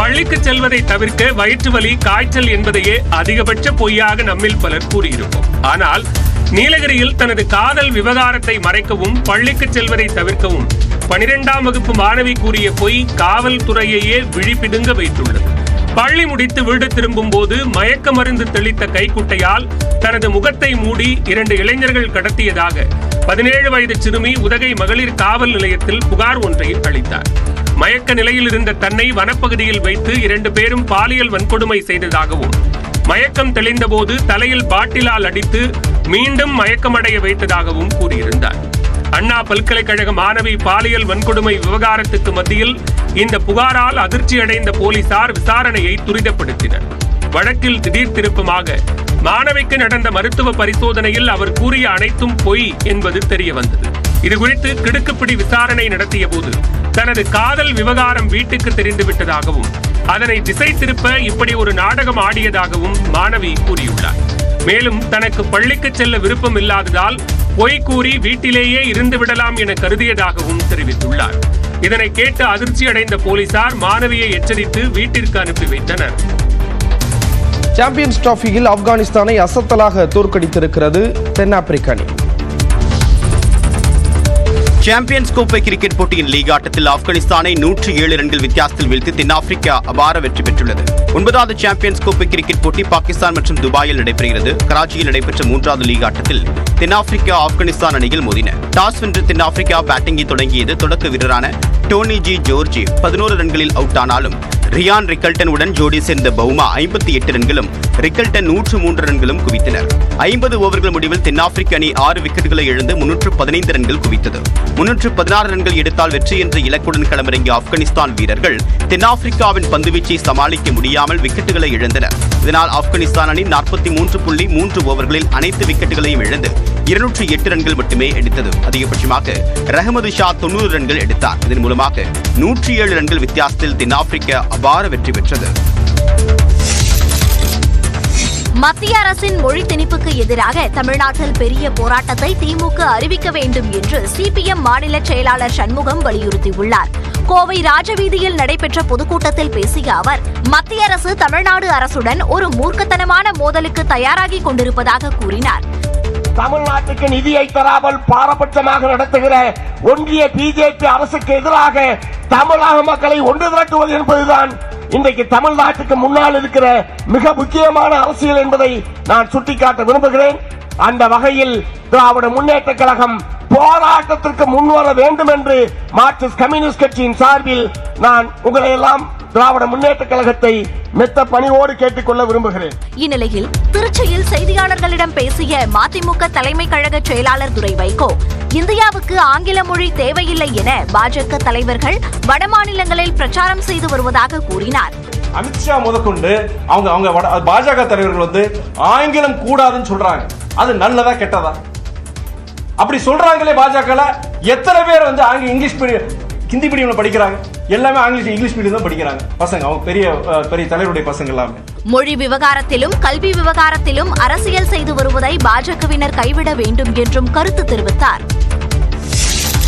பள்ளிக்கு செல்வதை தவிர்க்க வயிற்று வலி, காய்ச்சல் என்பதையே அதிகபட்ச பொய்யாக நம்மில் பலர் கூறியிருப்போம். ஆனால் நீலகிரியில் தனது காதல் விவகாரத்தை மறைக்கவும் பள்ளிக்கு செல்வதை தவிர்க்கவும் 12ஆம் வகுப்பு மாணவி கூறிய பொய் காவல்துறையையே விழிப்பிடுங்க வைத்துள்ளது. பள்ளி முடித்து வீடு திரும்பும் போது மயக்க மருந்து தெளித்த கைக்குட்டையால் தனது முகத்தை மூடி 2 இளைஞர்கள் கடத்தியதாக 17 வயது சிறுமி உதகை மகளிர் காவல் நிலையத்தில் புகார் ஒன்றை அளித்தார். மயக்க நிலையில் இருந்த தன்னை வனப்பகுதியில் வைத்து 2 பேரும் பாலியல் வன்கொடுமை செய்ததாகவும், மயக்கம் தெளிந்த போது தலையில் பாட்டிலால் அடித்து மீண்டும் மயக்கமடைய வைத்ததாகவும் கூறியிருந்தார். அண்ணா பல்கலைக்கழக மாணவி பாலியல் வன்கொடுமை விவகாரத்துக்கு மத்தியில் இந்த புகாரால் அதிர்ச்சி அடைந்த போலீசார் விசாரணையை துரிதப்படுத்தினர். வழக்கில் திடீர் திருப்பமாக மாணவிக்கு நடந்த மருத்துவ பரிசோதனையில் அவர் கூறிய அனைத்தும் பொய் என்பது தெரிய வந்தது. இதுகுறித்து கிடுக்குப்பிடி விசாரணை நடத்திய போது தனது காதல் விவகாரம் வீட்டுக்கு தெரிந்துவிட்டதாகவும், அதனை திசை திருப்ப இப்படி ஒரு நாடகம் ஆடியதாகவும் மாணவி கூறியுள்ளார். மேலும் தனக்கு பள்ளிக்கு செல்ல விருப்பம் இல்லாததால் பொய் கூறி வீட்டிலேயே இருந்து விடலாம் என கருதியதாகவும் தெரிவித்துள்ளார். இதனை கேட்டு அதிர்ச்சி அடைந்த போலீசார் மாணவியை எச்சரித்து வீட்டிற்கு அனுப்பி வைத்தனர். சாம்பியன்ஸ் டிராபியில் ஆப்கானிஸ்தானை அசத்தலாக தோற்கடித்திருக்கிறது தென்னாப்பிரிக்க அணி. சாம்பியன்ஸ் கோப்பை கிரிக்கெட் போட்டியின் லீக் ஆட்டத்தில் ஆப்கானிஸ்தானை 107 ரன்கள் வித்தியாசத்தில் வீழ்த்தி தென்னாப்பிரிக்கா அபார வெற்றி பெற்றுள்ளது. 9வது சாம்பியன்ஸ் கோப்பை கிரிக்கெட் போட்டி பாகிஸ்தான் மற்றும் துபாயில் நடைபெறுகிறது. கராச்சியில் நடைபெற்ற 3வது லீக் ஆட்டத்தில் தென்னாப்பிரிக்கா ஆப்கானிஸ்தான் அணிகள் மோதின. டாஸ் வென்று தென்னாப்பிரிக்கா பேட்டிங்கை தொடங்கியது. தொடக்க வீரரான டோனி ஜி ஜோர்ஜி 11 ரன்களில் அவுட் ஆனாலும் ரியான் ரிக்கல்டனுடன் ஜோடி சேர்ந்த பவுமா 58 ரன்களும் ரிக்கல்டன் 103 ரன்களும் குவித்தனர். 50 ஓவர்கள் முடிவில் தென்னாப்பிரிக்க அணி 6 விக்கெட்டுகளை இழந்து 315 ரன்கள் குவித்தது. 316 ரன்கள் எடுத்தால் வெற்றி என்ற இலக்குடன் களமிறங்கிய ஆப்கானிஸ்தான் வீரர்கள் தென்னாப்பிரிக்காவின் பந்துவீச்சை சமாளிக்க முடியாமல் விக்கெட்டுகளை இழந்தனர். இதனால் ஆப்கானிஸ்தான் அணி 43.3 ஓவர்களில் அனைத்து விக்கெட்டுகளையும் இழந்து 208 ரன்கள் மட்டுமே எடுத்தது. அதிகபட்சமாக ரஹமது ஷா 90 ரன்கள் எடுத்தார். இதன் மூலமாக 107 ரன்கள் வித்தியாசத்தில் தென்னாப்பிரிக்கா அபார வெற்றி பெற்றது. மத்திய அரசின் மொழி திணிப்புக்கு எதிராக தமிழ்நாட்டில் பெரிய போராட்டத்தை திமுக அறிவிக்க வேண்டும் என்று சிபிஎம் மாநில செயலாளர் சண்முகம் வலியுறுத்தியுள்ளார். கோவை ராஜவீதியில் நடைபெற்ற பொதுக்கூட்டத்தில் பேசிய அவர், மத்திய அரசு தமிழ்நாடு அரசுடன் ஒரு மூர்க்கத்தனமான மோதலுக்கு தயாராகி கொண்டிருப்பதாக கூறினார். தமிழ்நாட்டுக்கு நிதியை தராமல் பாரபட்சமாக நடத்துகிற ஒன்றிய பிஜேபி அரசுக்கு எதிராக தமிழக மக்களை ஒன்று திரட்டுவது என்பதுதான் இன்றைக்கு தமிழ்நாட்டுக்கு முன்னால் இருக்கிற மிக முக்கியமான அரசியல் என்பதை நான் சுட்டிக்காட்ட விரும்புகிறேன். அந்த வகையில் திராவிட முன்னேற்ற கழகம் போராட்டத்திற்கு முன்வர வேண்டும் என்று மார்க்சிஸ்ட் கம்யூனிஸ்ட் கட்சியின் சார்பில் நான் உங்களை எல்லாம் திராவிட முன்னேற்ற கழகத்தை மெத்த பணியோடு கேட்டுக்கொள்ள விரும்புகிறேன். இந்நிலையில் திருச்சியில் செய்தியாளர்களிடம் பேசிய மதிமுக தலைமை கழக செயலாளர் துரை வைகோ, இந்தியாவுக்கு ஆங்கில மொழி தேவையில்லை என பாஜக தலைவர்கள் வடமாநிலங்களில் பிரச்சாரம் செய்து வருவதாக கூறினார். அமித்ஷா முதற்கொண்டு அவங்க பாஜக தலைவர்கள் ஆங்கிலம் கூடாதுன்னு சொல்றாங்க. அது நல்லதா கெட்டதா? அப்படி சொல்றாங்களே பாஜக எத்தனை பேர் இங்கிலீஷ் ஹிந்தி மீடியம்ல படிக்கிறாங்க? எல்லாமே இங்கிலீஷ் மீடியம் தான் படிக்கிறாங்க பசங்க. அவங்க பெரிய தலைவருடைய பசங்க எல்லாமே. மொழி விவகாரத்திலும் கல்வி விவகாரத்திலும் அரசியல் செய்து வருவதை பாஜகவினர் கைவிட வேண்டும் என்றும் கருத்து தெரிவித்தார்.